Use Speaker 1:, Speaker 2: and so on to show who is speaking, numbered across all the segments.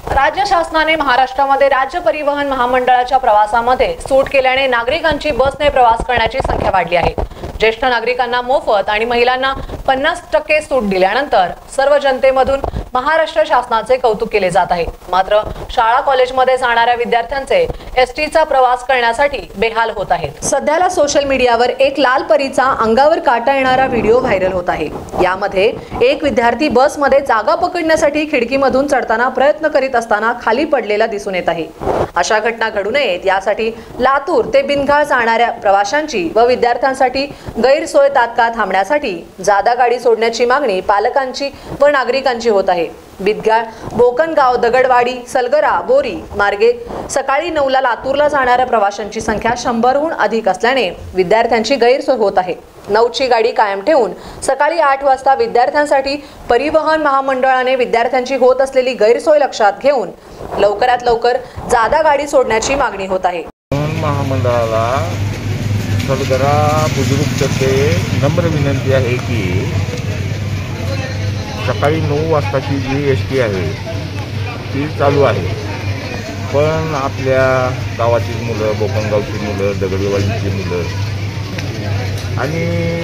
Speaker 1: राज्य शासनाने महाराष्ट्रामध्ये राज्य परिवहन महामंडळाच्या प्रवासामध्ये सूट केल्याने नागरिकांची बसने प्रवास करण्याची संख्या वाढली आहे। ज्येष्ठ नागरिकांना मोफत आणि महिलांना 50% सूट दिल्यानंतर सर्व जनतेमधून महाराष्ट्र शासनाचे कौतुक केले जात आहे। मात्र शाळा कॉलेजमध्ये जाणाऱ्या विद्यार्थ्यांचे एसटीचा प्रवास करण्यासाठी बेहाल होत आहेत। सध्याला सोशल मीडियावर एक लाल परीचा अंगावर काटा येणारा व्हिडिओ व्हायरल होत आहे। यामध्ये एक विद्यार्थी बसमध्ये जागा पकडण्यासाठी खिडकीमधून चढताना प्रयत्न करीत असताना खाली पडलेला दिसून येत आहे। अशा घटना घडू नयेत यासाठी लातूर ते बिनघाळ जाणाऱ्या प्रवाशांची व विद्यार्थ्यांसाठी गैरसोय तात्काळ थांबण्यासाठी जादा गाडी सोडण्याची मागणी पालकांची व नागरिकांची होत आहे। बिदगाळ बोकनगाव दगडवाडी सलगरा बोरी मार्गे सकाळी 9 ला लातूरला जाणाऱ्या प्रवाशांची संख्या 100हून अधिक असल्याने विद्यार्थ्यांची गैरसोय होत आहे। 9 ची गाडी कायम ठेवून सकाळी 8 वाजता विद्यार्थ्यांसाठी परिवहन महामंडळाने विद्यार्थ्यांची होत असलेली गैरसोय लक्षात घेऊन लवकरात लवकर जादा गाडी सोडण्याची मागणी होत आहे।
Speaker 2: महामंडळाला सलगरा बुजुर्ग तर्फे नम्र विनंती आहे की सकाळी 9 वाजताची जी एसटी आहे ती चालू आहे, पण आपल्या गावातील मुलं, बोकनगावची मुलं, दगडवाडीची मुलं आणि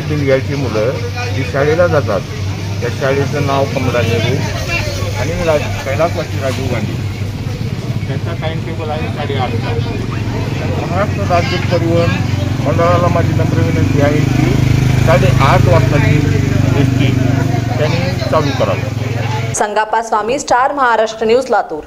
Speaker 2: बिलग्याची मुलं जी शाळेला जातात त्या शाळेचं नाव कमला नेहरू आणि कैलासवासी राजीव गांधी, त्याचा टाईम टेबल आहे 8:30चा। महाराष्ट्र राज्य परिवहन मंडळाला माझी नम्र विनंती आहे की 8:30 वाजताची एसटी त्यांनी चालू करावी।
Speaker 1: संगाप्पा स्वामी, स्टार महाराष्ट्र न्यूज, लातूर।